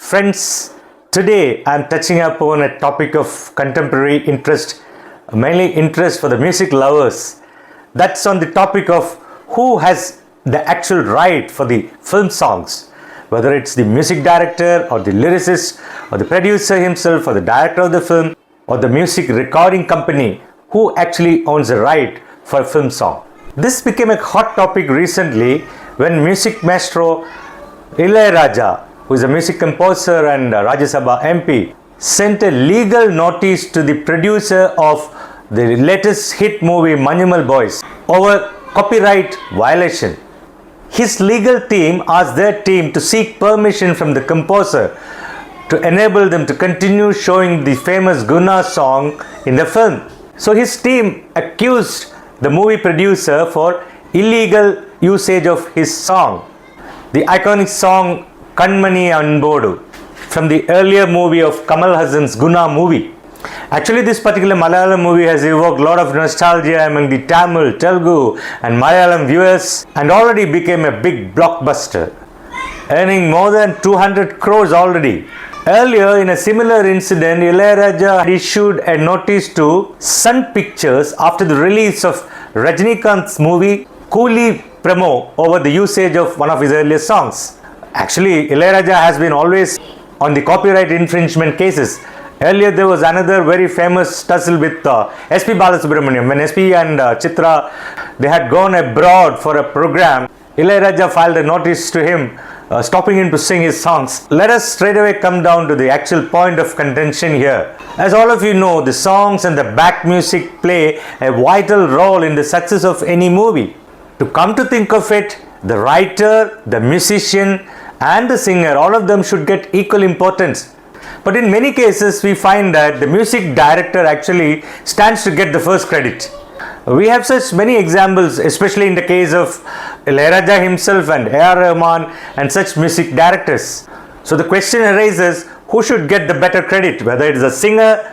Friends, today I am touching upon a topic of contemporary interest, mainly interest for the music lovers. That's on the topic of who has the actual right for the film songs, whether it's the music director or the lyricist or the producer himself or the director of the film or the music recording company who actually owns the right for a film song. This became a hot topic recently when music maestro Ilaiyaraaja, who is a music composer and Rajya Sabha MP, sent a legal notice to the producer of the latest hit movie Manjumal Boys over copyright violation. His legal team asked their team to seek permission from the composer to enable them to continue showing the famous Guna song in the film. So his team accused the movie producer for illegal usage of his song, the iconic song Kanmani Anbodu from the earlier movie of Kamal Hassan's Guna movie. Actually, this particular Malayalam movie has evoked a lot of nostalgia among the Tamil, Telugu and Malayalam viewers and already became a big blockbuster, earning more than 200 crores already. Earlier, in a similar incident, Ilaiyaraaja issued a notice to Sun Pictures after the release of Rajinikanth's movie Coolie promo over the usage of one of his earlier songs. Actually, Ilaiyaraaja has been always on the copyright infringement cases. Earlier, there was another very famous tussle with SP Balasubramaniam. When SP and Chitra, they had gone abroad for a program, Ilaiyaraaja filed a notice to him stopping him to sing his songs. Let us straight away come down to the actual point of contention here. As all of you know, the songs and the back music play a vital role in the success of any movie. To come to think of it, the writer, the musician and the singer, all of them should get equal importance. But in many cases, we find that the music director actually stands to get the first credit. We have such many examples, especially in the case of Ilaiyaraaja himself and A.R. Rahman and such music directors. So the question arises, who should get the better credit, whether it is the singer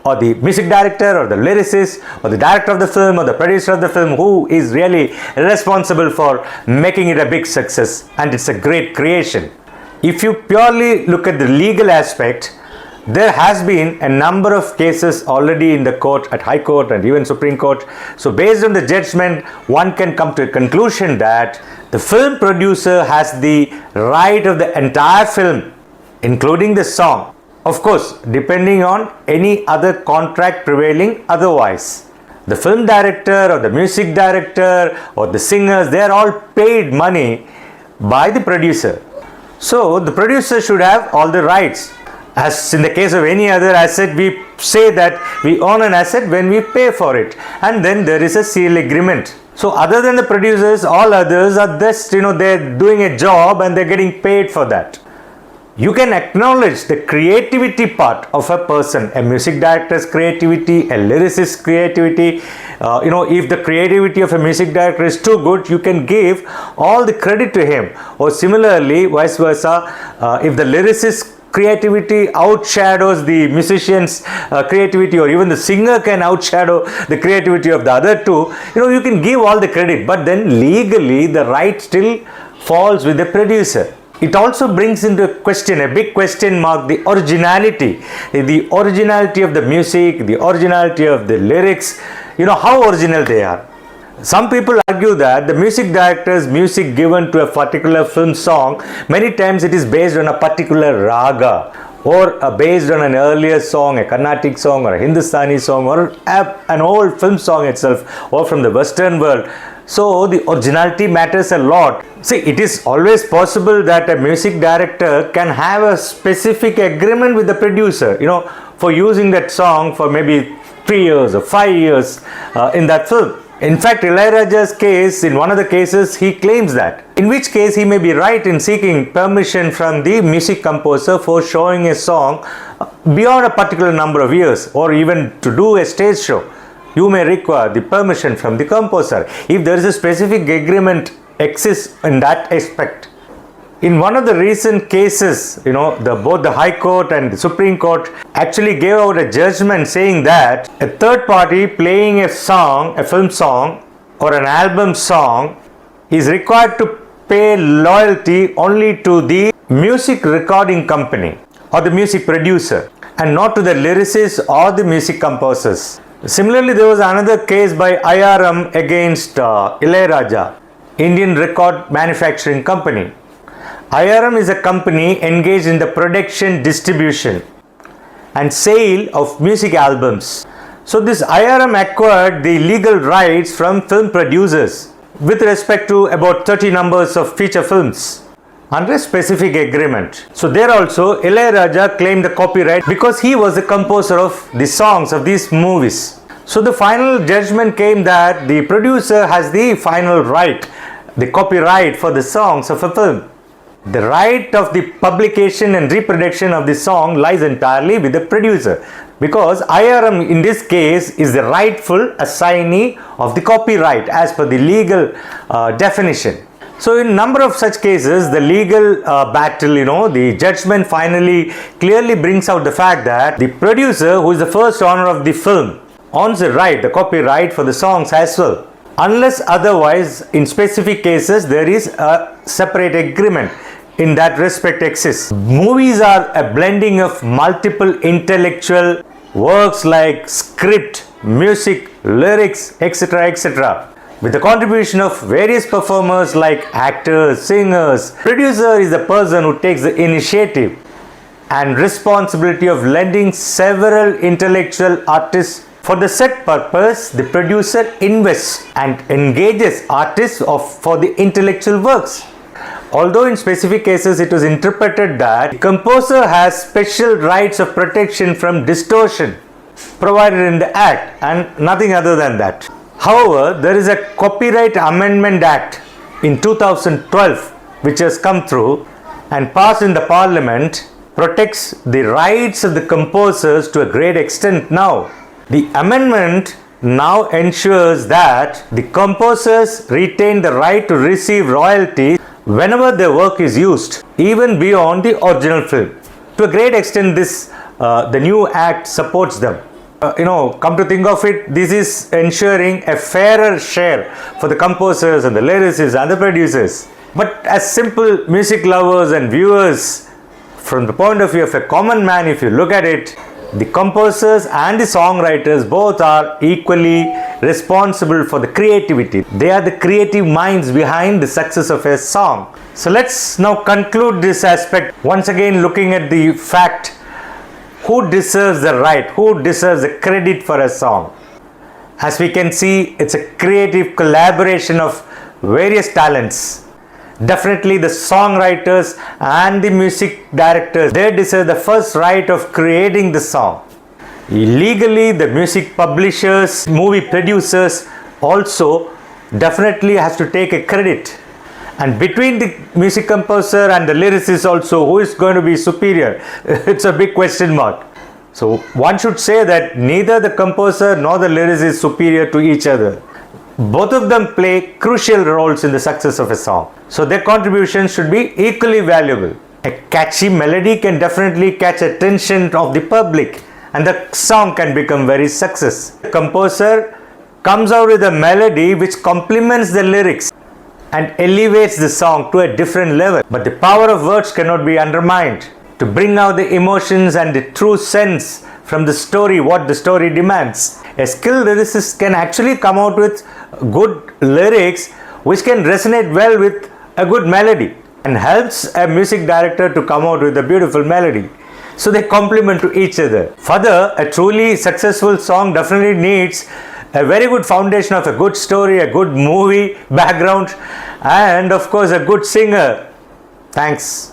or the music director or the lyricist or the director of the film or the producer of the film, who is really responsible for making it a big success and it's a great creation. If you purely look at the legal aspect, there has been a number of cases already in the court, at High Court and even Supreme Court. So based on the judgment, one can come to a conclusion that the film producer has the right of the entire film, including the song. Of course, depending on any other contract prevailing otherwise. The film director or the music director or the singers, they are all paid money by the producer. So the producer should have all the rights. As in the case of any other asset, we say that we own an asset when we pay for it, and then there is a sale agreement. So other than the producers, all others are just, they're doing a job and they're getting paid for that. You can acknowledge the creativity part of a person, a music director's creativity, a lyricist's creativity. If the creativity of a music director is too good, you can give all the credit to him. Or similarly, vice versa, if the lyricist's creativity outshadows the musician's creativity, or even the singer can outshadow the creativity of the other two, you can give all the credit. But then legally, the right still falls with the producer. It also brings into question, a big question mark, the originality of the music, the originality of the lyrics, how original they are. Some people argue that the music director's music given to a particular film song, many times it is based on a particular raga or based on an earlier song, a Carnatic song or a Hindustani song or an old film song itself or from the Western world. So the originality matters a lot. See, it is always possible that a music director can have a specific agreement with the producer, for using that song for maybe 3 years or 5 years in that film. In fact, Ilaiyaraaja's case, in one of the cases, he claims that. In which case, he may be right in seeking permission from the music composer for showing a song beyond a particular number of years, or even to do a stage show. You may require the permission from the composer if there is a specific agreement exists in that aspect. In one of the recent cases, both the High Court and the Supreme Court actually gave out a judgment saying that a third party playing a song, a film song or an album song is required to pay loyalty only to the music recording company or the music producer, and not to the lyricists or the music composers. Similarly, there was another case by IRM against Ilaiyaraaja, Indian Record Manufacturing Company. IRM is a company engaged in the production, distribution and sale of music albums. So this IRM acquired the legal rights from film producers with respect to about 30 numbers of feature films under a specific agreement. So there also Ilaiyaraaja claimed the copyright because he was the composer of the songs of these movies. So the final judgment came that the producer has the final right, the copyright for the songs of a film. The right of the publication and reproduction of the song lies entirely with the producer, because IRM in this case is the rightful assignee of the copyright as per the legal definition. So in number of such cases, the legal battle, the judgment finally clearly brings out the fact that the producer, who is the first owner of the film, owns the right, the copyright for the songs as well. Unless otherwise, in specific cases, there is a separate agreement in that respect exists. Movies are a blending of multiple intellectual works like script, music, lyrics, etc., etc., with the contribution of various performers like actors, singers. Producer is the person who takes the initiative and responsibility of lending several intellectual artists. For the set purpose, the producer invests and engages artists for the intellectual works. Although in specific cases it was interpreted that the composer has special rights of protection from distortion provided in the Act and nothing other than that. However, there is a Copyright Amendment Act in 2012 which has come through and passed in the Parliament, protects the rights of the composers to a great extent now. The amendment now ensures that the composers retain the right to receive royalties whenever their work is used, even beyond the original film. To a great extent, the new act supports them. Come to think of it, this is ensuring a fairer share for the composers and the lyricists and the producers. But as simple music lovers and viewers, from the point of view of a common man, if you look at it, the composers and the songwriters both are equally responsible for the creativity. They are the creative minds behind the success of a song. So let's now conclude this aspect, once again looking at the fact, who deserves the right, who deserves the credit for a song. As we can see, it's a creative collaboration of various talents. Definitely the songwriters and the music directors, they deserve the first right of creating the song. Legally, the music publishers, movie producers also definitely has to take a credit. And between the music composer and the lyricist also, who is going to be superior? It's a big question mark. So one should say that neither the composer nor the lyricist is superior to each other. Both of them play crucial roles in the success of a song. So their contributions should be equally valuable. A catchy melody can definitely catch attention of the public and the song can become very successful. The composer comes out with a melody which complements the lyrics and elevates the song to a different level. But the power of words cannot be undermined to bring out the emotions and the true sense from the story, what the story demands. A skilled lyricist can actually come out with good lyrics which can resonate well with a good melody and helps a music director to come out with a beautiful melody. So they complement to each other. Further, a truly successful song definitely needs a very good foundation of a good story, a good movie background, and of course a good singer. Thanks.